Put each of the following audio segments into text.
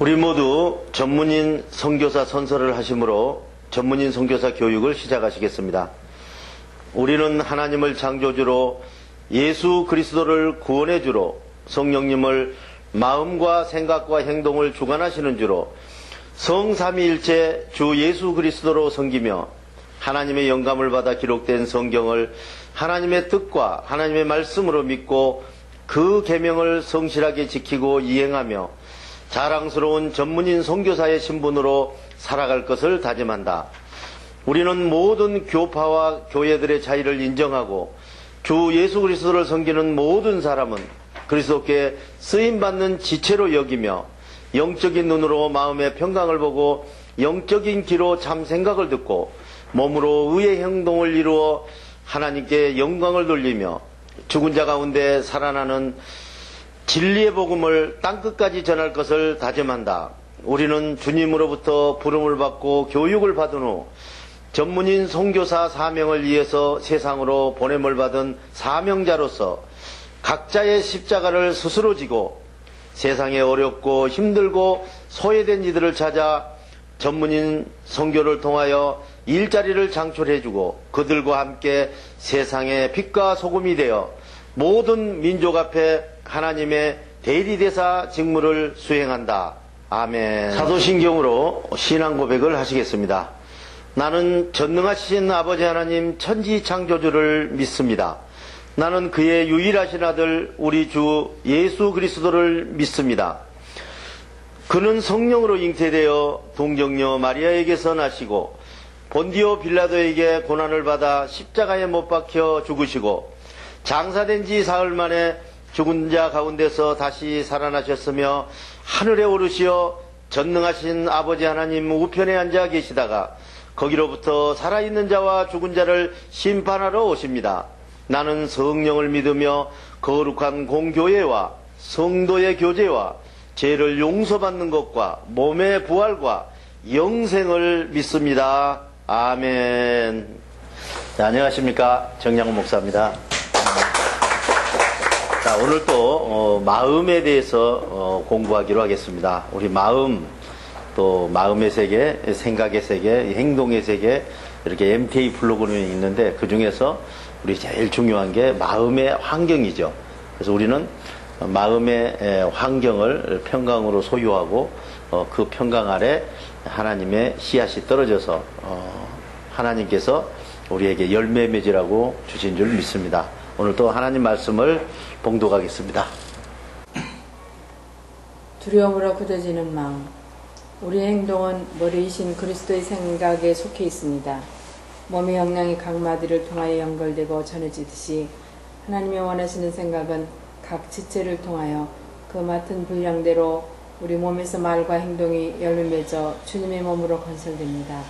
우리 모두 전문인 선교사 선서를 하심으로 전문인 선교사 교육을 시작하시겠습니다. 우리는 하나님을 창조주로 예수 그리스도를 구원의 주로 성령님을 마음과 생각과 행동을 주관하시는 주로 성삼위일체 주 예수 그리스도로 섬기며 하나님의 영감을 받아 기록된 성경을 하나님의 뜻과 하나님의 말씀으로 믿고 그 계명을 성실하게 지키고 이행하며 자랑스러운 전문인 선교사의 신분으로 살아갈 것을 다짐한다. 우리는 모든 교파와 교회들의 차이를 인정하고 주 예수 그리스도를 섬기는 모든 사람은 그리스도께 쓰임받는 지체로 여기며 영적인 눈으로 마음의 평강을 보고 영적인 귀로 참 생각을 듣고 몸으로 의의 행동을 이루어 하나님께 영광을 돌리며 죽은 자 가운데 살아나는 진리의 복음을 땅끝까지 전할 것을 다짐한다. 우리는 주님으로부터 부름을 받고 교육을 받은 후 전문인 선교사 사명을 위해서 세상으로 보냄을 받은 사명자로서 각자의 십자가를 스스로 지고 세상에 어렵고 힘들고 소외된 이들을 찾아 전문인 선교를 통하여 일자리를 창출해주고 그들과 함께 세상의 빛과 소금이 되어 모든 민족 앞에 하나님의 대리대사 직무를 수행한다. 아멘. 사도신경으로 신앙 고백을 하시겠습니다. 나는 전능하신 아버지 하나님 천지 창조주를 믿습니다. 나는 그의 유일하신 아들 우리 주 예수 그리스도를 믿습니다. 그는 성령으로 잉태되어 동정녀 마리아에게서 나시고 본디오 빌라도에게 고난을 받아 십자가에 못 박혀 죽으시고 장사된 지 사흘 만에 죽은 자 가운데서 다시 살아나셨으며 하늘에 오르시어 전능하신 아버지 하나님 우편에 앉아 계시다가 거기로부터 살아있는 자와 죽은 자를 심판하러 오십니다. 나는 성령을 믿으며 거룩한 공교회와 성도의 교제와 죄를 용서받는 것과 몸의 부활과 영생을 믿습니다. 아멘. 자, 안녕하십니까. 정양훈 목사입니다. 자, 오늘 또 마음에 대해서 공부하기로 하겠습니다. 우리 마음, 또 마음의 세계, 생각의 세계, 행동의 세계, 이렇게 MTA 프로그램이 있는데 그 중에서 우리 제일 중요한 게 마음의 환경이죠. 그래서 우리는 마음의 환경을 평강으로 소유하고 그 평강 아래 하나님의 씨앗이 떨어져서 하나님께서 우리에게 열매 맺으라고 주신 줄 믿습니다. 오늘 또 하나님 말씀을 봉독하겠습니다. 두려움으로 굳어지는 마음. 우리의 행동은 머리이신 그리스도의 생각에 속해 있습니다. 몸의 영향이 각 마디를 통하여 연결되고 전해지듯이 하나님이 원하시는 생각은 각 지체를 통하여 그 맡은 분량대로 우리 몸에서 말과 행동이 열매 맺어 주님의 몸으로 건설됩니다.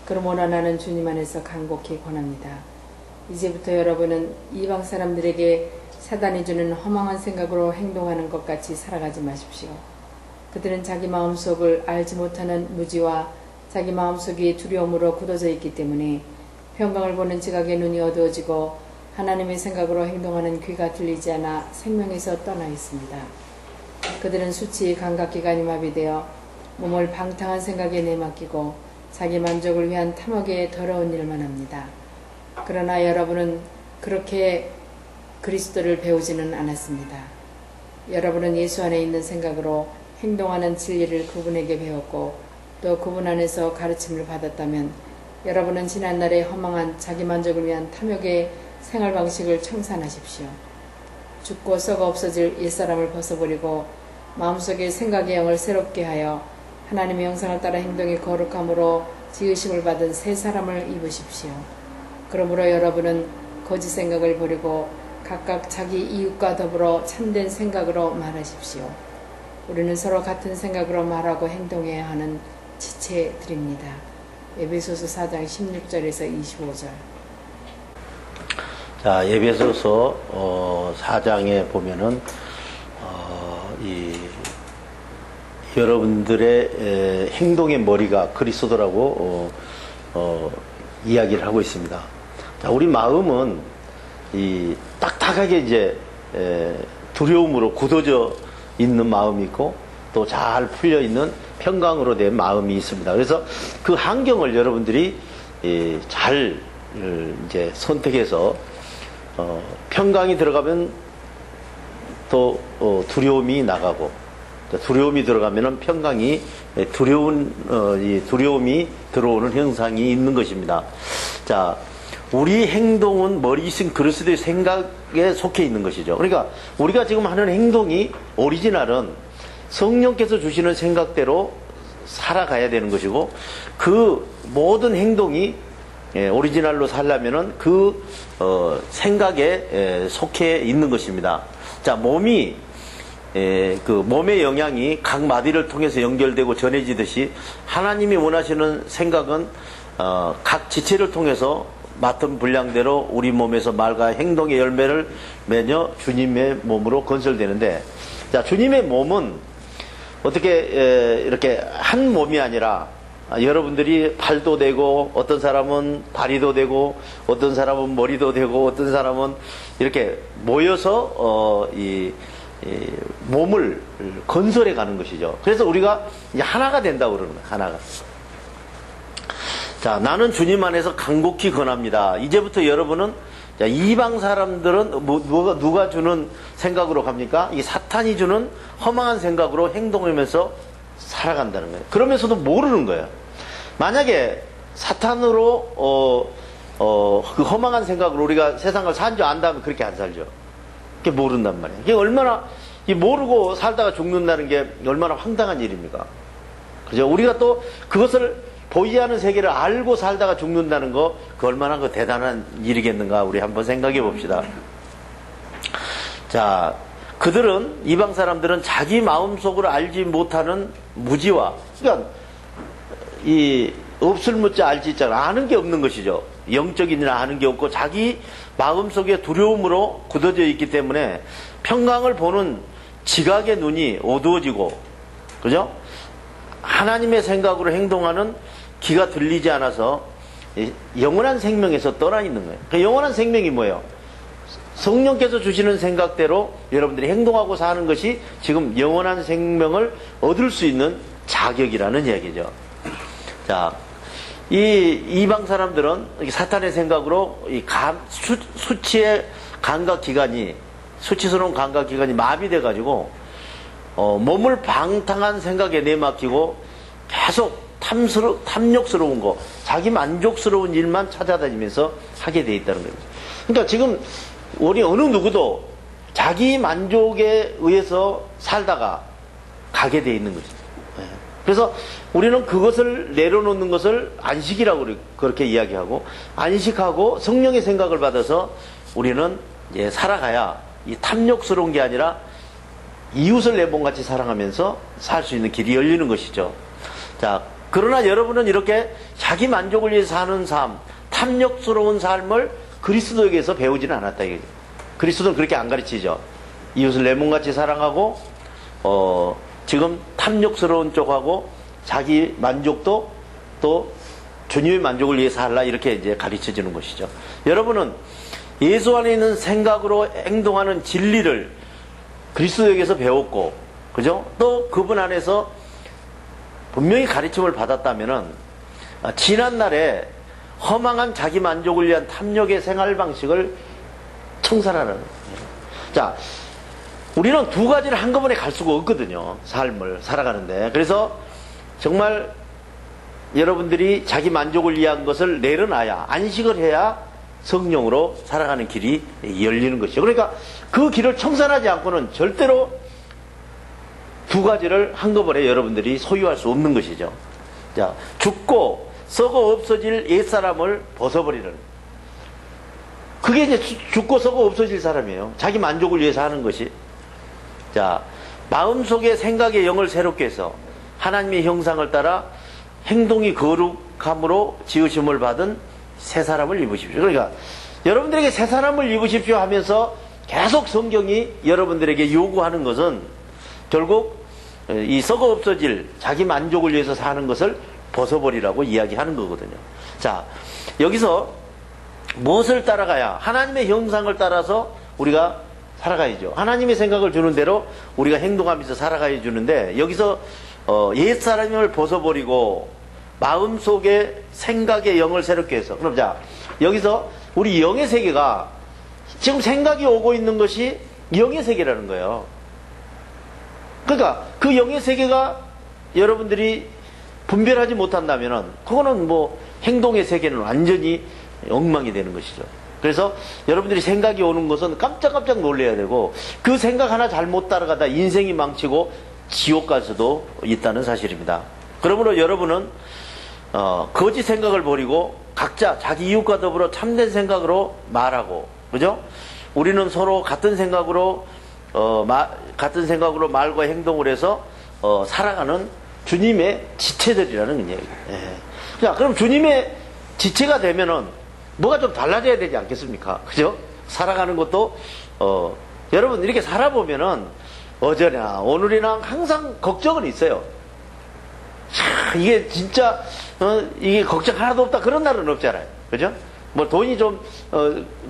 그러므로 나는 주님 안에서 간곡히 권합니다. 이제부터 여러분은 이방 사람들에게 사단이 주는 허망한 생각으로 행동하는 것 같이 살아가지 마십시오. 그들은 자기 마음속을 알지 못하는 무지와 자기 마음속이 두려움으로 굳어져 있기 때문에 평강을 보는 지각의 눈이 어두워지고 하나님의 생각으로 행동하는 귀가 들리지 않아 생명에서 떠나 있습니다. 그들은 수치 감각기관이 마비되어 몸을 방탕한 생각에 내맡기고 자기 만족을 위한 탐욕에 더러운 일만 합니다. 그러나 여러분은 그렇게 그리스도를 배우지는 않았습니다. 여러분은 예수 안에 있는 생각으로 행동하는 진리를 그분에게 배웠고 또 그분 안에서 가르침을 받았다면 여러분은 지난날의 허망한 자기 만족을 위한 탐욕의 생활 방식을 청산하십시오. 죽고 썩어 없어질 옛사람을 벗어버리고 마음속의 생각의 영을 새롭게 하여 하나님의 형상을 따라 행동이 거룩함으로 지으심을 받은 새 사람을 입으십시오. 그러므로 여러분은 거짓 생각을 버리고 각각 자기 이웃과 더불어 참된 생각으로 말하십시오. 우리는 서로 같은 생각으로 말하고 행동해야 하는 지체들입니다. 에베소서 4장 16절에서 25절. 자, 에베소서 4장에 보면은 여러분들의 행동의 머리가 그리스도라고 이야기를 하고 있습니다. 자, 우리 마음은 딱딱하게 이제 두려움으로 굳어져 있는 마음이 있고 또 잘 풀려 있는 평강으로 된 마음이 있습니다. 그래서 그 환경을 여러분들이 잘 이제 선택해서 평강이 들어가면 또 두려움이 나가고, 두려움이 들어가면은 평강이 두려움이 들어오는 현상이 있는 것입니다. 자, 우리 행동은 머리이신 그리스도의 생각에 속해 있는 것이죠. 그러니까 우리가 지금 하는 행동이 오리지널은 성령께서 주시는 생각대로 살아가야 되는 것이고, 그 모든 행동이 오리지널로 살려면은 그 생각에 속해 있는 것입니다. 자, 몸이 그 몸의 영향이 각 마디를 통해서 연결되고 전해지듯이 하나님이 원하시는 생각은 각 지체를 통해서 맡은 분량대로 우리 몸에서 말과 행동의 열매를 맺어 주님의 몸으로 건설되는데, 자, 주님의 몸은 어떻게 이렇게 한 몸이 아니라 여러분들이 팔도 되고, 어떤 사람은 다리도 되고, 어떤 사람은 머리도 되고, 어떤 사람은 이렇게 모여서 이 몸을 건설해 가는 것이죠. 그래서 우리가 이제 하나가 된다고 그러는 거예요. 하나가. 자, 나는 주님 안에서 간곡히 권합니다. 이제부터 여러분은, 자, 이방 사람들은 누가 주는 생각으로 갑니까? 이 사탄이 주는 허망한 생각으로 행동하면서 살아간다는 거예요. 그러면서도 모르는 거예요. 만약에 사탄으로 그 허망한 생각으로 우리가 세상을 산 줄 안다면 그렇게 안 살죠. 그게 모른단 말이에요. 이게 얼마나, 모르고 살다가 죽는다는 게 얼마나 황당한 일입니까? 그죠? 우리가 또 그것을 보이지 않는 세계를 알고 살다가 죽는다는 거, 그 얼마나 그 대단한 일이겠는가, 우리 한번 생각해 봅시다. 자, 그들은, 이방 사람들은 자기 마음속으로 알지 못하는 무지와, 그러니까 이 없을 묻자 알지 있잖아, 아는 게 없는 것이죠. 영적인이나 아는 게 없고 자기 마음속에 두려움으로 굳어져 있기 때문에 평강을 보는 지각의 눈이 어두워지고, 그죠? 하나님의 생각으로 행동하는 귀가 들리지 않아서 영원한 생명에서 떠나 있는 거예요. 그 영원한 생명이 뭐예요? 성령께서 주시는 생각대로 여러분들이 행동하고 사는 것이 지금 영원한 생명을 얻을 수 있는 자격이라는 얘기죠. 자, 이 이방 사람들은 사탄의 생각으로 이 수치의 감각기관이, 수치스러운 감각기관이 마비돼 가지고 몸을 방탕한 생각에 내맡기고 계속 탐욕스러운 거, 자기 만족스러운 일만 찾아다니면서 하게 돼 있다는 거예요. 그러니까 지금 우리 어느 누구도 자기 만족에 의해서 살다가 가게 돼 있는 거죠. 그래서 우리는 그것을 내려놓는 것을 안식이라고 그렇게 이야기하고, 안식하고 성령의 생각을 받아서 우리는 이제 살아가야 이 탐욕스러운 게 아니라 이웃을 내 몸같이 사랑하면서 살 수 있는 길이 열리는 것이죠. 자, 그러나 여러분은 이렇게 자기 만족을 위해 사는 삶, 탐욕스러운 삶을 그리스도에게서 배우지는 않았다 이거죠. 그리스도는 그렇게 안 가르치죠. 이웃을 내 몸같이 사랑하고, 지금 탐욕스러운 쪽하고 자기 만족도 또 주님의 만족을 위해서 하라, 이렇게 이제 가르쳐 주는 것이죠. 여러분은 예수 안에 있는 생각으로 행동하는 진리를 그리스도에게서 배웠고, 그죠? 또 그분 안에서 분명히 가르침을 받았다면은 지난날에 허망한 자기 만족을 위한 탐욕의 생활 방식을 청산하는 거예요. 자, 우리는 두 가지를 한꺼번에 갈 수가 없거든요. 삶을 살아가는데. 그래서 정말 여러분들이 자기 만족을 위한 것을 내려놔야, 안식을 해야 성령으로 살아가는 길이 열리는 것이죠. 그러니까 그 길을 청산하지 않고는 절대로 두 가지를 한꺼번에 여러분들이 소유할 수 없는 것이죠. 자, 죽고 썩어 없어질 옛사람을 벗어버리는, 그게 이제 죽고 썩어 없어질 사람이에요. 자기 만족을 위해서 하는 것이. 자, 마음속에 생각의 영을 새롭게 해서 하나님의 형상을 따라 행동이 거룩함으로 지으심을 받은 새 사람을 입으십시오. 그러니까 여러분들에게 새 사람을 입으십시오 하면서 계속 성경이 여러분들에게 요구하는 것은 결국 이 썩어 없어질 자기 만족을 위해서 사는 것을 벗어버리라고 이야기하는 거거든요. 자, 여기서 무엇을 따라가야, 하나님의 형상을 따라서 우리가 살아가야죠. 하나님의 생각을 주는 대로 우리가 행동하면서 살아가야 주는데, 여기서 옛사람을 벗어버리고 마음속에 생각의 영을 새롭게 해서, 그럼 자, 여기서 우리 영의 세계가, 지금 생각이 오고 있는 것이 영의 세계라는 거예요. 그러니까 그 영의 세계가 여러분들이 분별하지 못한다면은 그거는 뭐 행동의 세계는 완전히 엉망이 되는 것이죠. 그래서 여러분들이 생각이 오는 것은 깜짝깜짝 놀래야 되고, 그 생각 하나 잘못 따라가다 인생이 망치고 지옥 갈 수도 있다는 사실입니다. 그러므로 여러분은 거짓 생각을 버리고 각자 자기 이웃과 더불어 참된 생각으로 말하고, 그죠? 우리는 서로 같은 생각으로 말과 행동을 해서 살아가는 주님의 지체들이라는 얘기예요. 예. 자, 그럼 주님의 지체가 되면은 뭐가 좀 달라져야 되지 않겠습니까? 그죠? 살아가는 것도 여러분 이렇게 살아보면은 어제나 오늘이나 항상 걱정은 있어요. 이게 진짜 이게 걱정 하나도 없다 그런 날은 없잖아요. 그죠? 뭐 돈이 좀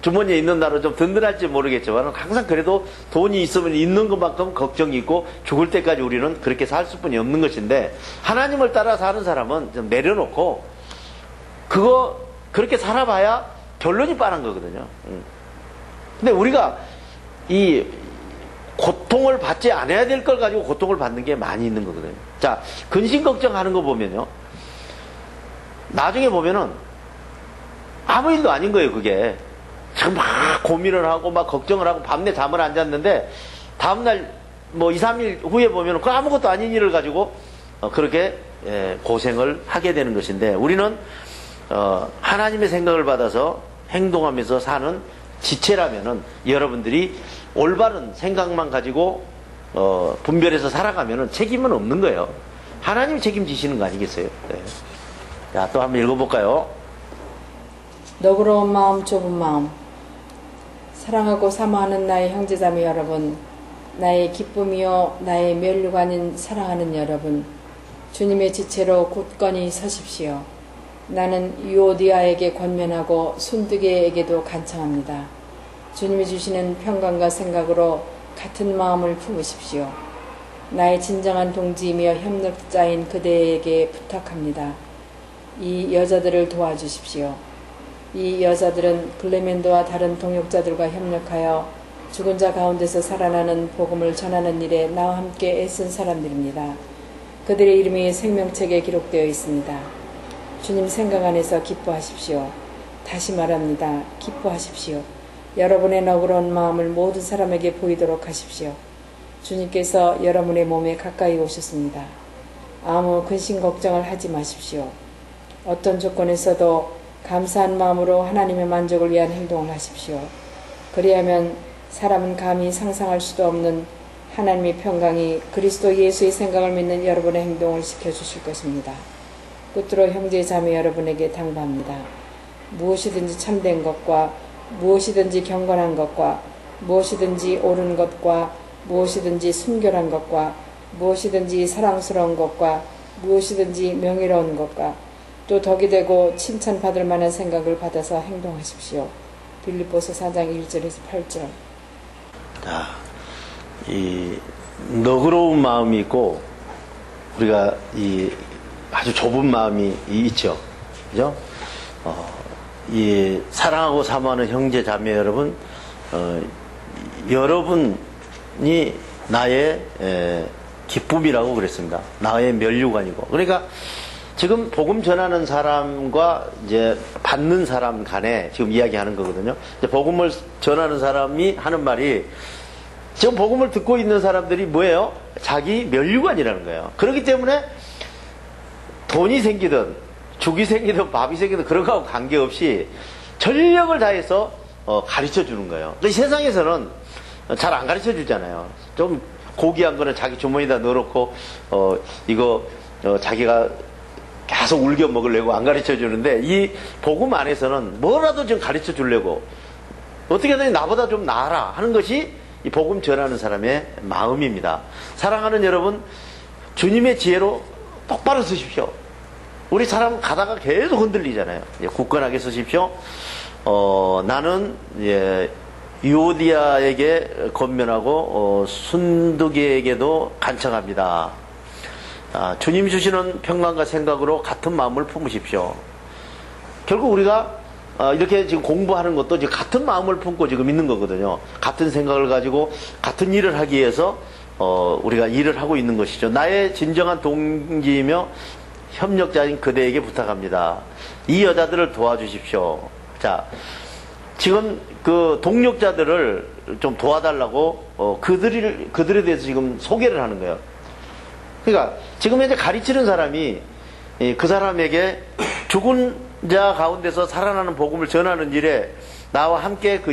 주머니에 있는 날은 좀 든든할지 모르겠지만 항상 그래도 돈이 있으면 있는 것만큼 걱정이 있고, 죽을 때까지 우리는 그렇게 살 수뿐이 없는 것인데, 하나님을 따라 사는 사람은 좀 내려놓고 그렇게 살아봐야 결론이 뻔한 거거든요. 근데 우리가 이 고통을 받지 않아야 될 걸 가지고 고통을 받는 게 많이 있는 거거든요. 자, 근심 걱정하는 거 보면요, 나중에 보면은 아무 일도 아닌 거예요. 그게 지금 막 고민을 하고 막 걱정을 하고 밤새 잠을 안 잤는데, 다음날 뭐 2, 3일 후에 보면 그 아무것도 아닌 일을 가지고 그렇게 고생을 하게 되는 것인데, 우리는 하나님의 생각을 받아서 행동하면서 사는 지체라면은 여러분들이 올바른 생각만 가지고 분별해서 살아가면은 책임은 없는 거예요. 하나님이 책임지시는 거 아니겠어요? 네. 자, 또 한번 읽어볼까요? 너그러운 마음, 좁은 마음. 사랑하고 사모하는 나의 형제자매 여러분, 나의 기쁨이요 나의 면류관인 사랑하는 여러분, 주님의 지체로 굳건히 서십시오. 나는 유오디아에게 권면하고 순두개에게도 간청합니다. 주님이 주시는 평강과 생각으로 같은 마음을 품으십시오. 나의 진정한 동지이며 협력자인 그대에게 부탁합니다. 이 여자들을 도와주십시오. 이 여자들은 클레멘도와 다른 동역자들과 협력하여 죽은 자 가운데서 살아나는 복음을 전하는 일에 나와 함께 애쓴 사람들입니다. 그들의 이름이 생명책에 기록되어 있습니다. 주님 생각 안에서 기뻐하십시오. 다시 말합니다. 기뻐하십시오. 여러분의 너그러운 마음을 모든 사람에게 보이도록 하십시오. 주님께서 여러분의 몸에 가까이 오셨습니다. 아무 근심 걱정을 하지 마십시오. 어떤 조건에서도 감사한 마음으로 하나님의 만족을 위한 행동을 하십시오. 그리하면 사람은 감히 상상할 수도 없는 하나님의 평강이 그리스도 예수의 생각을 믿는 여러분의 행동을 지켜주실 것입니다. 끝으로 형제 자매 여러분에게 당부합니다. 무엇이든지 참된 것과 무엇이든지 경건한 것과 무엇이든지 옳은 것과 무엇이든지 순결한 것과 무엇이든지 사랑스러운 것과 무엇이든지 명예로운 것과 또 덕이 되고 칭찬받을 만한 생각을 받아서 행동하십시오. 빌립보서 4장 1절에서 8절. 자, 이 너그러운 마음이 있고 우리가 이 아주 좁은 마음이 있죠. 그죠? 이 사랑하고 사모하는 형제 자매 여러분, 여러분이 나의 기쁨이라고 그랬습니다. 나의 면류관이고. 그러니까 지금 복음 전하는 사람과 이제 받는 사람 간에 지금 이야기하는 거거든요. 이제 복음을 전하는 사람이 하는 말이, 지금 복음을 듣고 있는 사람들이 뭐예요? 자기 면류관이라는 거예요. 그렇기 때문에 돈이 생기든 죽이 생기든 밥이 생기든 그런 거하고 관계없이 전력을 다해서 가르쳐 주는 거예요. 근데 세상에서는 잘 안 가르쳐 주잖아요. 좀 고귀한 거는 자기 주머니에다 넣어놓고 이거 자기가 계속 울겨 먹으려고 안 가르쳐 주는데, 이 복음 안에서는 뭐라도 좀 가르쳐 주려고 어떻게든 나보다 좀 나아라 하는 것이 이 복음 전하는 사람의 마음입니다. 사랑하는 여러분, 주님의 지혜로 똑바로 쓰십시오. 우리 사람 가다가 계속 흔들리잖아요. 굳건하게 쓰십시오. 나는 유오디아에게 권면하고 순두계에게도 간청합니다. 주님 주시는 평강과 생각으로 같은 마음을 품으십시오. 결국 우리가 이렇게 지금 공부하는 것도 지금 같은 마음을 품고 지금 있는 거거든요. 같은 생각을 가지고 같은 일을 하기 위해서 우리가 일을 하고 있는 것이죠. 나의 진정한 동지이며 협력자인 그대에게 부탁합니다. 이 여자들을 도와주십시오. 자, 지금 그 동력자들을 좀 도와달라고 그들에 대해서 지금 소개를 하는 거예요. 그러니까 지금 현재 가르치는 사람이 그 사람에게 죽은 자 가운데서 살아나는 복음을 전하는 일에 나와 함께 그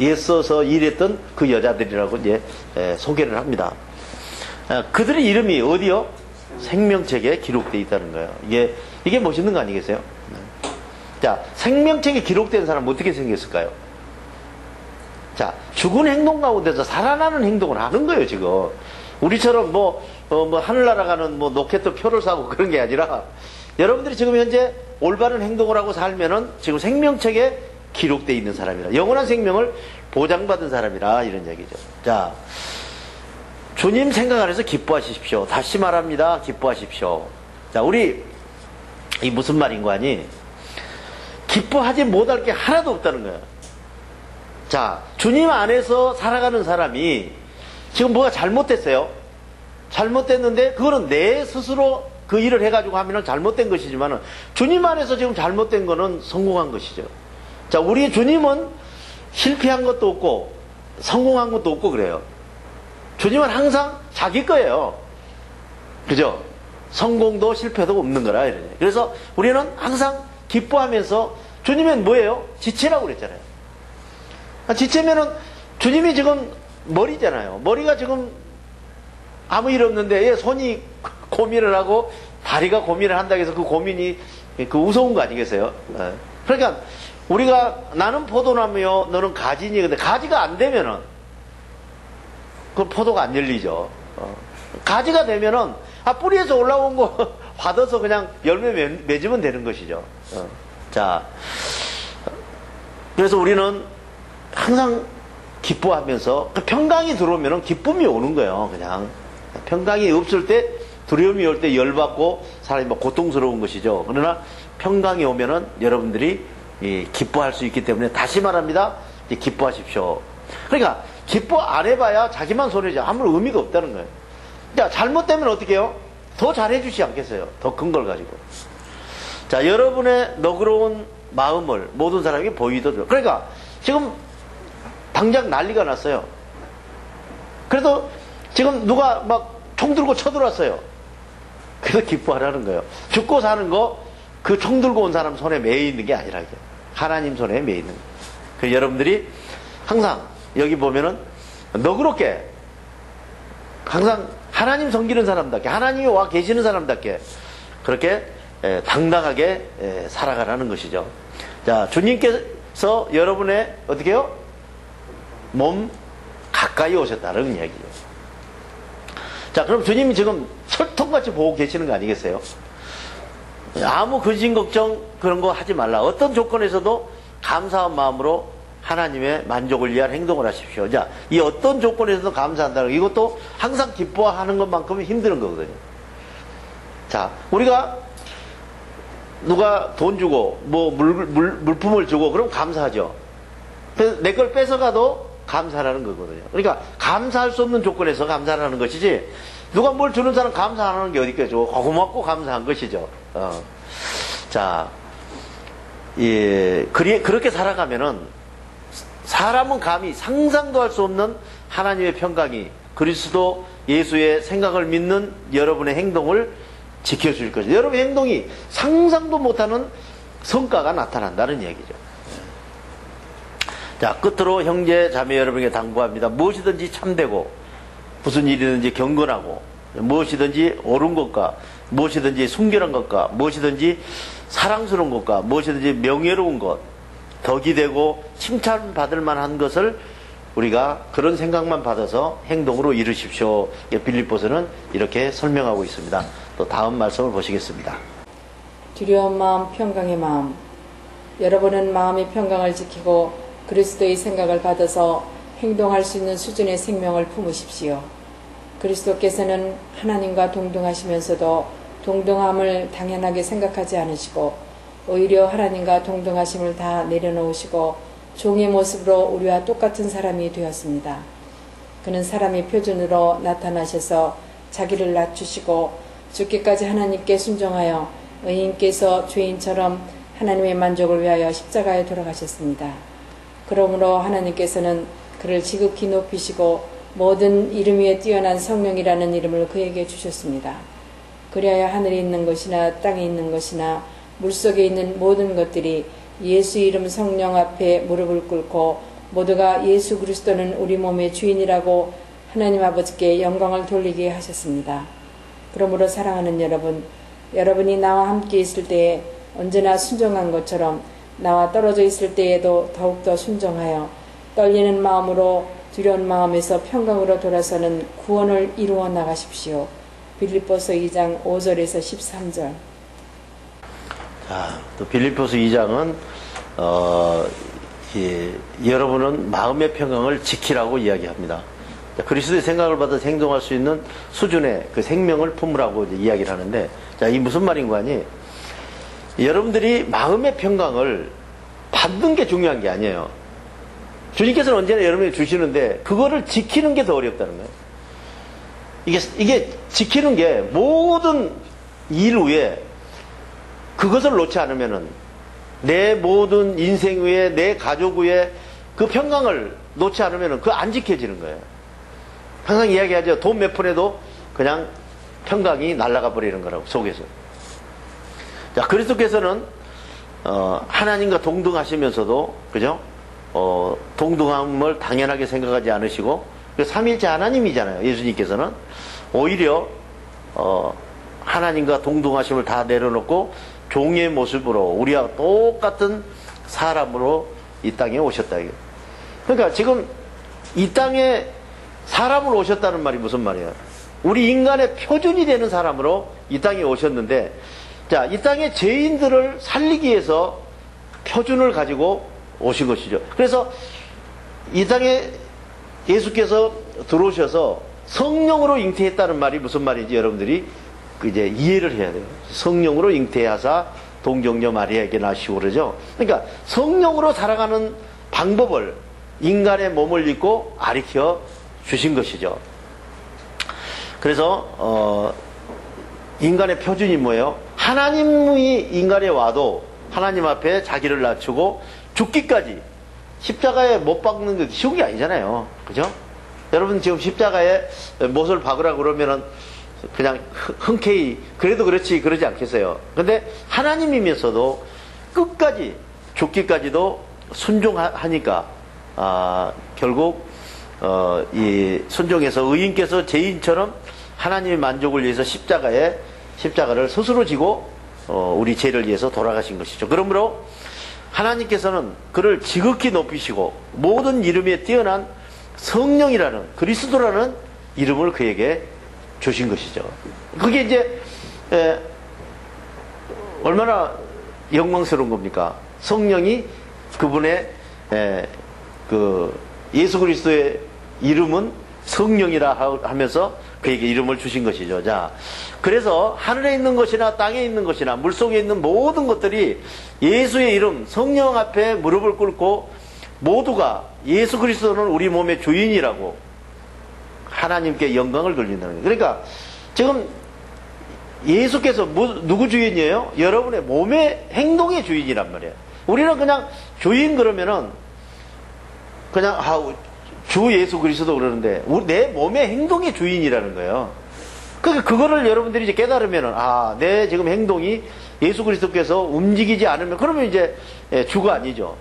애써서 일했던 그 여자들이라고 이제 소개를 합니다. 그들의 이름이 어디요? 생명책에 기록되어 있다는 거예요. 이게 멋있는 거 아니겠어요? 자, 생명책에 기록된 사람은 어떻게 생겼을까요? 자, 죽은 행동 가운데서 살아나는 행동을 하는 거예요, 지금. 우리처럼 하늘 날아가는 로켓 표를 사고 그런 게 아니라, 여러분들이 지금 현재 올바른 행동을 하고 살면은 지금 생명책에 기록되어 있는 사람이라, 영원한 생명을 보장받은 사람이라, 이런 얘기죠. 자, 주님 생각 안에서 기뻐하십시오. 다시 말합니다. 기뻐하십시오. 자, 우리, 이 무슨 말인 거 아니? 기뻐하지 못할 게 하나도 없다는 거예요. 자, 주님 안에서 살아가는 사람이 지금 뭐가 잘못됐어요? 잘못됐는데 그거는 내 스스로 그 일을 해가지고 하면은 잘못된 것이지만은 주님 안에서 지금 잘못된 거는 성공한 것이죠. 자, 우리 주님은 실패한 것도 없고 성공한 것도 없고 그래요. 주님은 항상 자기 거예요. 그죠? 성공도 실패도 없는 거라 이러네. 그래서 우리는 항상 기뻐하면서, 주님은 뭐예요? 지체라고 그랬잖아요. 지체면은 주님이 지금 머리잖아요. 머리가 지금 아무 일 없는데 얘 손이 고민을 하고 다리가 고민을 한다고 해서 그 고민이 그 우스운 거 아니겠어요? 그러니까 우리가 나는 포도나무요 너는 가지니, 근데 가지가 안 되면은 그 포도가 안 열리죠. 가지가 되면은 뿌리에서 올라온 거 받아서 그냥 열매 맺으면 되는 것이죠. 자, 그래서 우리는 항상 기뻐하면서 그 평강이 들어오면 기쁨이 오는 거예요. 그냥 평강이 없을 때, 두려움이 올 때 열받고 사람이 막 고통스러운 것이죠. 그러나 평강이 오면은 여러분들이 기뻐할 수 있기 때문에, 다시 말합니다. 기뻐하십시오. 그러니까 기뻐 안 해봐야 자기만 손해지 아무 의미가 없다는 거예요. 자, 잘못되면 어떻게 해요? 더 잘해주지 않겠어요? 더 큰 걸 가지고. 자, 여러분의 너그러운 마음을 모든 사람에게 보이도록. 그러니까 지금 당장 난리가 났어요. 그래도 지금 누가 막 총 들고 쳐들어왔어요. 그래서 기뻐하라는 거예요. 죽고 사는 거 그 총 들고 온 사람 손에 매여 있는 게 아니라, 하나님 손에 매여 있는 거예요. 그래서 여러분들이 항상 여기 보면은 너그럽게, 항상 하나님 섬기는 사람답게, 하나님이 와 계시는 사람답게 그렇게 당당하게 살아가라는 것이죠. 자, 주님께서 여러분의 어떻게 해요? 몸 가까이 오셨다는 이야기죠. 자, 그럼 주님이 지금 철통같이 보고 계시는 거 아니겠어요? 아무 근심 걱정 그런 거 하지 말라. 어떤 조건에서도 감사한 마음으로 하나님의 만족을 위한 행동을 하십시오. 자, 이 어떤 조건에서도 감사한다는 거, 이것도 항상 기뻐하는 것만큼은 힘든 거거든요. 자, 우리가 누가 돈 주고 물품을 주고 그럼 감사하죠. 그래서 내 걸 뺏어가도 감사라는 거거든요. 그러니까 감사할 수 없는 조건에서 감사하는 것이지, 누가 뭘 주는 사람 감사 안 하는 게 어디 있겠죠. 고맙고 감사한 것이죠. 자, 그렇게 살아가면은 사람은 감히 상상도 할 수 없는 하나님의 평강이, 그리스도 예수의 생각을 믿는 여러분의 행동을 지켜줄 것이죠. 여러분의 행동이 상상도 못하는 성과가 나타난다는 얘기죠. 자, 끝으로 형제 자매 여러분에게 당부합니다. 무엇이든지 참되고, 무슨 일이든지 경건하고, 무엇이든지 옳은 것과, 무엇이든지 순결한 것과, 무엇이든지 사랑스러운 것과, 무엇이든지 명예로운 것, 덕이 되고 칭찬받을 만한 것을 우리가 그런 생각만 받아서 행동으로 이루십시오. 빌립보서는 이렇게 설명하고 있습니다. 또 다음 말씀을 보시겠습니다. 두려운 마음, 평강의 마음. 여러분은 마음의 평강을 지키고 그리스도의 생각을 받아서 행동할 수 있는 수준의 생명을 품으십시오. 그리스도께서는 하나님과 동등하시면서도 동등함을 당연하게 생각하지 않으시고 오히려 하나님과 동등하심을 다 내려놓으시고 종의 모습으로 우리와 똑같은 사람이 되었습니다. 그는 사람의 표준으로 나타나셔서 자기를 낮추시고 죽기까지 하나님께 순종하여 의인께서 죄인처럼 하나님의 만족을 위하여 십자가에 돌아가셨습니다. 그러므로 하나님께서는 그를 지극히 높이시고 모든 이름 위에 뛰어난 성령이라는 이름을 그에게 주셨습니다. 그리하여 하늘에 있는 것이나 땅에 있는 것이나 물속에 있는 모든 것들이 예수 이름 성령 앞에 무릎을 꿇고 모두가 예수 그리스도는 우리 몸의 주인이라고 하나님 아버지께 영광을 돌리게 하셨습니다. 그러므로 사랑하는 여러분, 여러분이 나와 함께 있을 때에 언제나 순종한 것처럼 나와 떨어져 있을 때에도 더욱더 순종하여 떨리는 마음으로 두려운 마음에서 평강으로 돌아서는 구원을 이루어 나가십시오. 빌립보서 2장 5절에서 13절. 자, 또 빌립보서 2장은 여러분은 마음의 평강을 지키라고 이야기합니다. 자, 그리스도의 생각을 받아서 행동할 수 있는 수준의 그 생명을 품으라고 이제 이야기를 하는데, 자, 이 무슨 말인 거 아니? 여러분들이 마음의 평강을 받는 게 중요한 게 아니에요. 주님께서는 언제나 여러분에게 주시는데 그거를 지키는 게 더 어렵다는 거예요. 이게 지키는 게 모든 일 후에 그것을 놓지 않으면은 내 모든 인생 위에 내 가족 위에 그 평강을 놓지 않으면은 그거 안 지켜지는 거예요. 항상 이야기하죠. 돈 몇 푼에도 그냥 평강이 날아가 버리는 거라고, 속에서. 자, 그리스도께서는 하나님과 동등하시면서도, 그죠? 동등함을 당연하게 생각하지 않으시고, 삼위일체 하나님이잖아요. 예수님께서는 오히려 하나님과 동등하심을 다 내려놓고 종의 모습으로 우리와 똑같은 사람으로 이 땅에 오셨다. 그러니까 지금 이 땅에 사람으로 오셨다는 말이 무슨 말이에요? 우리 인간의 표준이 되는 사람으로 이 땅에 오셨는데, 자, 이 땅의 죄인들을 살리기 위해서 표준을 가지고 오신 것이죠. 그래서 이 땅에 예수께서 들어오셔서 성령으로 잉태했다는 말이 무슨 말인지 여러분들이 이제 이해를 해야 돼요. 성령으로 잉태하사 동정녀 마리아에게 나시고 그러죠. 그러니까 성령으로 살아가는 방법을 인간의 몸을 입고 가르쳐 주신 것이죠. 그래서 인간의 표준이 뭐예요? 하나님이 인간에 와도 하나님 앞에 자기를 낮추고 죽기까지, 십자가에 못 박는 게 쉬운 게 아니잖아요. 그죠? 여러분 지금 십자가에 못을 박으라 그러면은 그냥 흔쾌히 그래도 그렇지 그러지 않겠어요. 근데 하나님이면서도 끝까지 죽기까지도 순종하니까 결국 이 순종해서 의인께서 죄인처럼 하나님의 만족을 위해서 십자가를 스스로 지고 우리 죄를 위해서 돌아가신 것이죠. 그러므로 하나님께서는 그를 지극히 높이시고 모든 이름에 뛰어난 성령이라는, 그리스도라는 이름을 그에게 주신 것이죠. 그게 이제 얼마나 영광스러운 겁니까? 성령이 그분의 그 예수 그리스도의 이름은 성령이라 하면서 그에게 이름을 주신 것이죠. 자, 그래서 하늘에 있는 것이나 땅에 있는 것이나 물속에 있는 모든 것들이 예수의 이름, 성령 앞에 무릎을 꿇고 모두가 예수 그리스도는 우리 몸의 주인이라고 하나님께 영광을 돌린다는 거예요. 그러니까 지금 예수께서 누구 주인이에요? 여러분의 몸의 행동의 주인이란 말이에요. 우리는 그냥 주인 그러면은 그냥 주 예수 그리스도 그러는데 내 몸의 행동의 주인이라는 거예요. 그러니까 그거를 여러분들이 이제 깨달으면은 내 지금 행동이 예수 그리스도께서 움직이지 않으면 그러면 이제 주가 아니죠.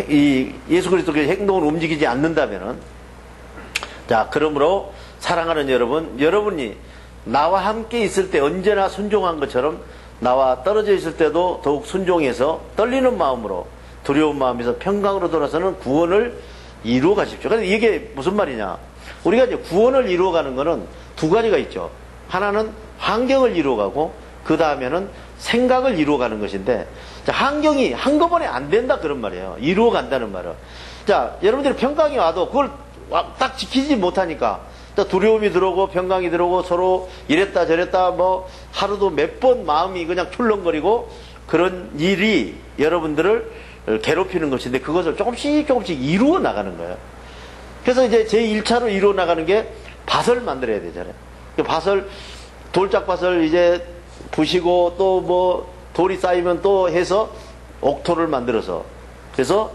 이 예수 그리스도께서 행동을 움직이지 않는다면은, 자, 그러므로 사랑하는 여러분, 여러분이 나와 함께 있을 때 언제나 순종한 것처럼 나와 떨어져 있을 때도 더욱 순종해서 떨리는 마음으로, 두려운 마음에서 평강으로 돌아서는 구원을 이루어 가십시오. 그래서 이게 무슨 말이냐? 우리가 이제 구원을 이루어 가는 거는 두 가지가 있죠. 하나는 환경을 이루어 가고, 그 다음에는 생각을 이루어가는 것인데, 자, 환경이 한꺼번에 안 된다 그런 말이에요. 이루어간다는 말은. 자, 여러분들이 평강이 와도 그걸 딱 지키지 못하니까 두려움이 들어오고 평강이 들어오고 서로 이랬다 저랬다 뭐 하루도 몇 번 마음이 그냥 출렁거리고 그런 일이 여러분들을 괴롭히는 것인데, 그것을 조금씩 이루어 나가는 거예요. 그래서 이제 제1차로 이루어 나가는 게 밭을 만들어야 되잖아요. 밭을, 돌짝밭을 이제 부시고 또 뭐 돌이 쌓이면 또 해서 옥토를 만들어서, 그래서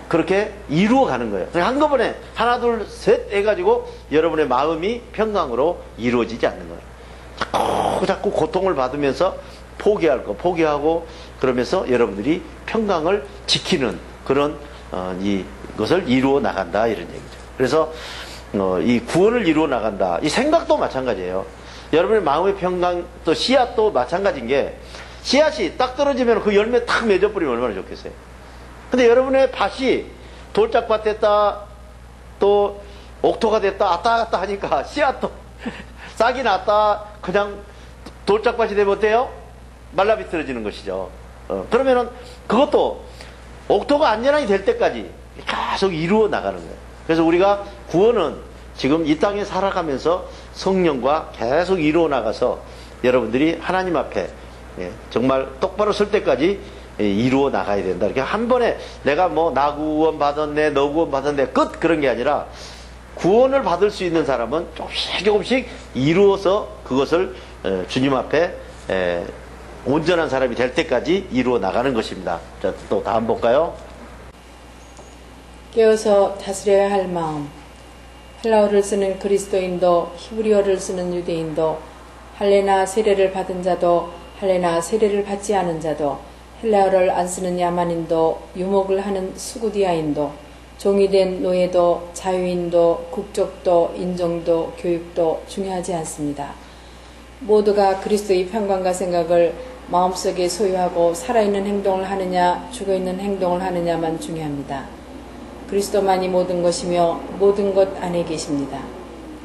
그렇게 이루어 가는 거예요. 한꺼번에 하나 둘 셋 해가지고 여러분의 마음이 평강으로 이루어지지 않는 거예요. 자꾸 고통을 받으면서 포기할 거 포기하고 그러면서 여러분들이 평강을 지키는 그런 이것을 이루어 나간다 이런 얘기죠. 그래서 이 구원을 이루어 나간다. 이 생각도 마찬가지예요. 여러분의 마음의 평강, 또 씨앗도 마찬가지인 게, 씨앗이 딱 떨어지면 그 열매 탁 맺어버리면 얼마나 좋겠어요. 근데 여러분의 밭이 돌짝밭 됐다 또 옥토가 됐다 왔다 갔다 하니까 씨앗도 싹이 났다 그냥 돌짝밭이 되면 어때요? 말라비틀어지는 것이죠. 그러면은 그것도 옥토가 안전하게 될 때까지 계속 이루어 나가는 거예요. 그래서 우리가 구원은 지금 이 땅에 살아가면서 성령과 계속 이루어 나가서 여러분들이 하나님 앞에 정말 똑바로 설 때까지 이루어 나가야 된다. 이렇게 한 번에 내가 뭐 나 구원 받았네 너 구원 받았네 끝 그런 게 아니라, 구원을 받을 수 있는 사람은 조금씩 이루어서 그것을 주님 앞에 온전한 사람이 될 때까지 이루어 나가는 것입니다. 자, 또 다음 볼까요? 깨어서 다스려야 할 마음. 헬라어를 쓰는 그리스도인도 히브리어를 쓰는 유대인도, 할례나 세례를 받은 자도 할례나 세례를 받지 않은 자도, 헬라어를 안 쓰는 야만인도 유목을 하는 수구디아인도, 종이 된 노예도 자유인도 국적도 인종도 교육도 중요하지 않습니다. 모두가 그리스도의 평강과 생각을 마음속에 소유하고 살아있는 행동을 하느냐 죽어있는 행동을 하느냐만 중요합니다. 그리스도만이 모든 것이며 모든 것 안에 계십니다.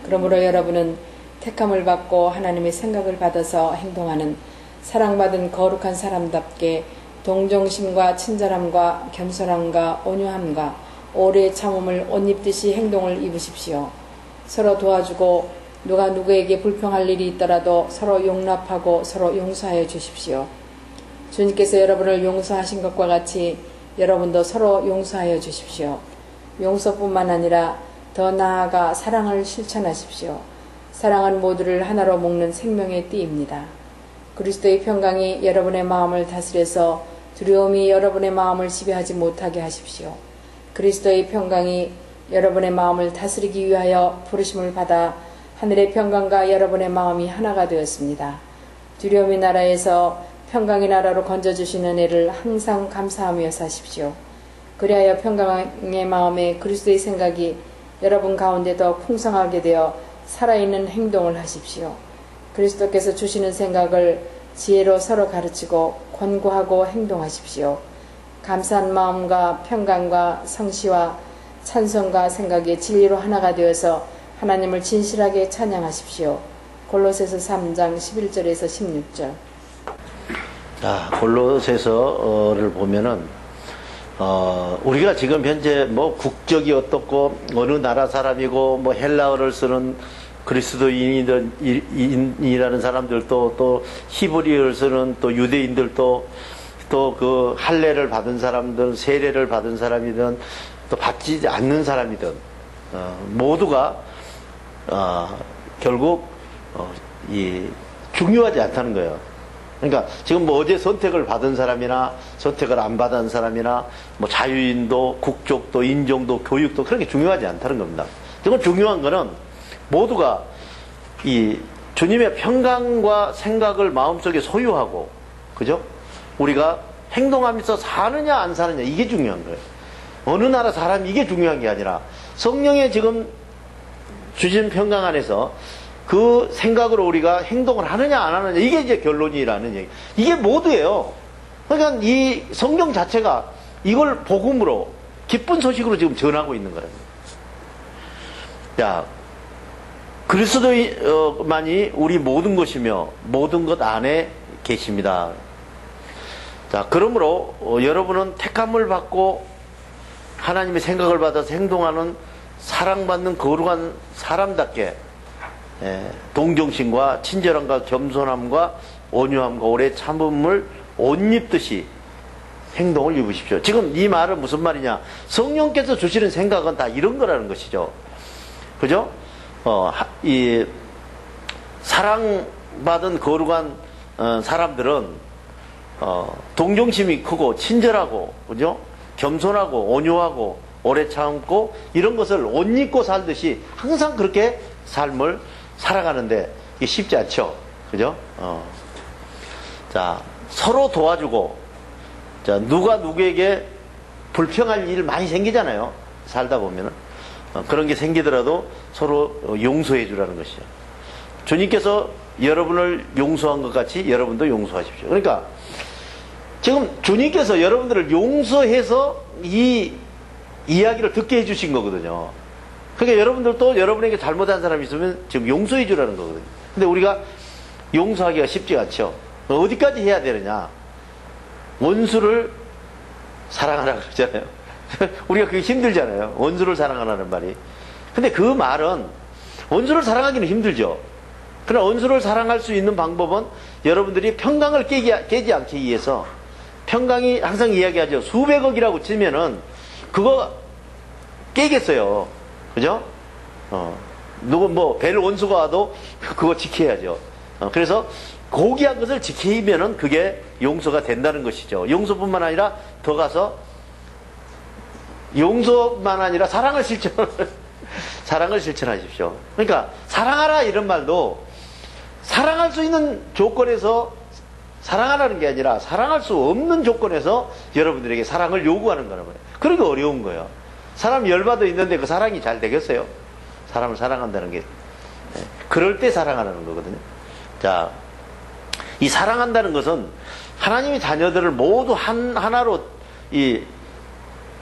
그러므로 여러분은 택함을 받고 하나님의 생각을 받아서 행동하는 사랑받은 거룩한 사람답게 동정심과 친절함과 겸손함과 온유함과 오래 참음을 옷 입듯이 행동을 입으십시오. 서로 도와주고 누가 누구에게 불평할 일이 있더라도 서로 용납하고 서로 용서하여 주십시오. 주님께서 여러분을 용서하신 것과 같이 여러분도 서로 용서하여 주십시오. 용서뿐만 아니라 더 나아가 사랑을 실천하십시오. 사랑은 모두를 하나로 묶는 생명의 띠입니다. 그리스도의 평강이 여러분의 마음을 다스려서 두려움이 여러분의 마음을 지배하지 못하게 하십시오. 그리스도의 평강이 여러분의 마음을 다스리기 위하여 부르심을 받아 하늘의 평강과 여러분의 마음이 하나가 되었습니다. 두려움의 나라에서 평강의 나라로 건져주시는 은혜를 항상 감사하며 사십시오. 그리하여 평강의 마음에 그리스도의 생각이 여러분 가운데 더 풍성하게 되어 살아있는 행동을 하십시오. 그리스도께서 주시는 생각을 지혜로 서로 가르치고 권고하고 행동하십시오. 감사한 마음과 평강과 성시와 찬송과 생각이 진리로 하나가 되어서 하나님을 진실하게 찬양하십시오. 골로새서 3장 11절에서 16절. 자, 골로새서를 보면은 우리가 지금 현재 뭐 국적이 어떻고 어느 나라 사람이고 뭐 헬라어를 쓰는 그리스도인이라는 사람들도 또 히브리어를 쓰는 또 유대인들도 또 그 할례를 받은 사람들, 세례를 받은 사람이든 또 받지 않는 사람이든 모두가 결국 중요하지 않다는 거예요. 그러니까 지금 뭐 어제 선택을 받은 사람이나 선택을 안 받은 사람이나 뭐 자유인도 국적도 인종도 교육도 그런 게 중요하지 않다는 겁니다. 지금 중요한 거는 모두가 이 주님의 평강과 생각을 마음속에 소유하고, 그죠? 우리가 행동하면서 사느냐 안 사느냐 이게 중요한 거예요. 어느 나라 사람 이게 중요한 게 아니라 성령의 지금 주신 평강 안에서 그 생각으로 우리가 행동을 하느냐 안 하느냐 이게 이제 결론이라는 얘기. 이게 모두예요. 그러니까 이 성경 자체가 이걸 복음으로 기쁜 소식으로 지금 전하고 있는 거예요. 자, 그리스도만이 우리 모든 것이며 모든 것 안에 계십니다. 자, 그러므로 여러분은 택함을 받고 하나님의 생각을 받아서 행동하는 사랑받는 거룩한 사람답게 동정심과 친절함과 겸손함과 온유함과 오래 참음을 옷 입듯이 행동을 입으십시오. 지금 이 말은 무슨 말이냐? 성령께서 주시는 생각은 다 이런 거라는 것이죠. 그죠? 이 사랑받은 거룩한 사람들은 동정심이 크고 친절하고, 그죠? 겸손하고 온유하고 오래 참고 이런 것을 옷 입고 살듯이 항상 그렇게 삶을 살아가는데 이게 쉽지 않죠. 그죠? 자, 서로 도와주고, 자, 누가 누구에게 불평할 일 많이 생기잖아요. 살다 보면은. 그런 게 생기더라도 서로 용서해 주라는 것이죠. 주님께서 여러분을 용서한 것 같이 여러분도 용서하십시오. 그러니까 지금 주님께서 여러분들을 용서해서 이 이야기를 듣게 해주신 거거든요. 그러니까 여러분들도 여러분에게 잘못한 사람이 있으면 지금 용서해 주라는 거거든요. 근데 우리가 용서하기가 쉽지 않죠. 어디까지 해야 되느냐? 원수를 사랑하라 그러잖아요. 우리가 그게 힘들잖아요. 원수를 사랑하라는 말이. 근데 그 말은 원수를 사랑하기는 힘들죠. 그러나 원수를 사랑할 수 있는 방법은 여러분들이 평강을 깨지 않기 위해서, 평강이 항상 이야기하죠. 수백억이라고 치면은 그거 깨겠어요. 그죠? 누구 뭐 벨 원수가 와도 그거 지켜야죠. 그래서 고귀한 것을 지키면은 그게 용서가 된다는 것이죠. 용서뿐만 아니라 더 가서 용서만 아니라 사랑을 실천하십시오. 그러니까 사랑하라 이런 말도 사랑할 수 있는 조건에서 사랑하라는 게 아니라 사랑할 수 없는 조건에서 여러분들에게 사랑을 요구하는 거라고요. 그러기 어려운 거예요. 사람 열받아 있는데 그 사랑이 잘 되겠어요? 사람을 사랑한다는 게 그럴 때 사랑하라는 거거든요. 자, 이 사랑한다는 것은 하나님의 자녀들을 모두 하나로 이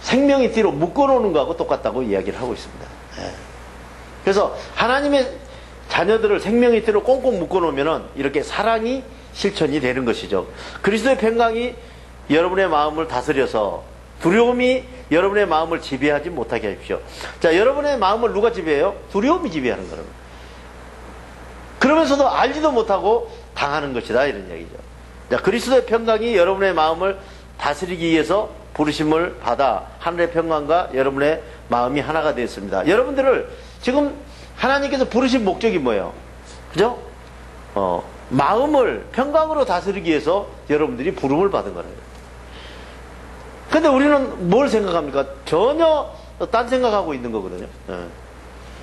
생명의 띠로 묶어놓는 거하고 똑같다고 이야기를 하고 있습니다. 그래서 하나님의 자녀들을 생명의 띠로 꽁꽁 묶어놓으면은 이렇게 사랑이 실천이 되는 것이죠. 그리스도의 평강이 여러분의 마음을 다스려서 두려움이 여러분의 마음을 지배하지 못하게 하십시오. 자, 여러분의 마음을 누가 지배해요? 두려움이 지배하는 거라고. 그러면서도 알지도 못하고 당하는 것이다 이런 얘기죠. 자, 그리스도의 평강이 여러분의 마음을 다스리기 위해서 부르심을 받아 하늘의 평강과 여러분의 마음이 하나가 되었습니다. 여러분들을 지금 하나님께서 부르신 목적이 뭐예요? 그죠? 마음을 평강으로 다스리기 위해서 여러분들이 부름을 받은 거예요. 근데 우리는 뭘 생각합니까? 전혀 딴 생각하고 있는 거거든요.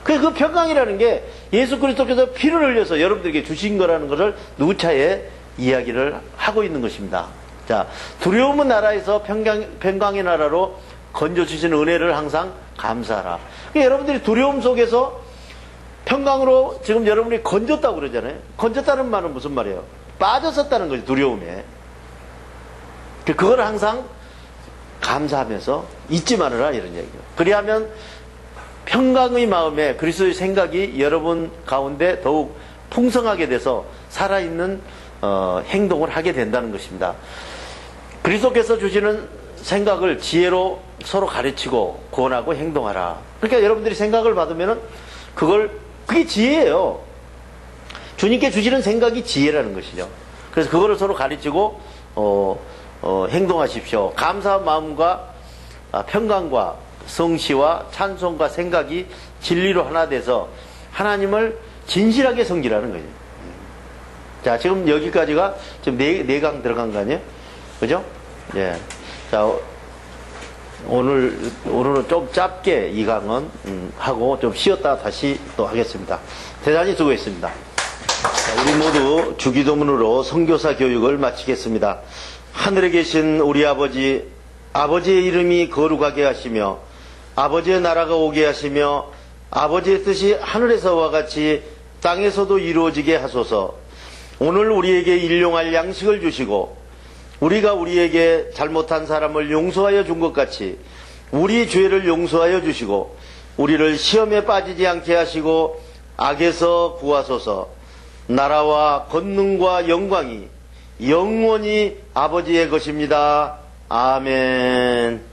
그 평강이라는 게 예수 그리스도께서 피를 흘려서 여러분들에게 주신 거라는 것을 누차에 이야기를 하고 있는 것입니다. 자, 두려움의 나라에서 평강의 나라로 건져주시는 은혜를 항상 감사하라. 그러니까 여러분들이 두려움 속에서 평강으로 지금 여러분이 건졌다고 그러잖아요. 건졌다는 말은 무슨 말이에요? 빠졌었다는 거죠, 두려움에. 그걸 항상 감사하면서 잊지 말아라 이런 얘기죠. 그리하면 평강의 마음에 그리스도의 생각이 여러분 가운데 더욱 풍성하게 돼서 살아있는 행동을 하게 된다는 것입니다. 그리스도께서 주시는 생각을 지혜로 서로 가르치고 권하고 행동하라. 그러니까 여러분들이 생각을 받으면은 그게 지혜예요. 주님께 주시는 생각이 지혜라는 것이죠. 그래서 그거를 서로 가르치고 행동하십시오. 감사한 마음과 평강과 성시와 찬송과 생각이 진리로 하나 돼서 하나님을 진실하게 섬기라는 거죠. 자, 지금 여기까지가 지금 네 강 들어간 거 아니에요? 그죠? 예. 자, 오늘은 좀 짧게 이 강은 하고 좀 쉬었다 다시 또 하겠습니다. 대단히 수고했습니다. 자, 우리 모두 주기도문으로 선교사 교육을 마치겠습니다. 하늘에 계신 우리 아버지, 아버지의 이름이 거룩하게 하시며 아버지의 나라가 오게 하시며 아버지의 뜻이 하늘에서와 같이 땅에서도 이루어지게 하소서. 오늘 우리에게 일용할 양식을 주시고 우리가 우리에게 잘못한 사람을 용서하여 준 것 같이 우리 죄를 용서하여 주시고 우리를 시험에 빠지지 않게 하시고 악에서 구하소서. 나라와 권능과 영광이 영원히 아버지의 것입니다. 아멘.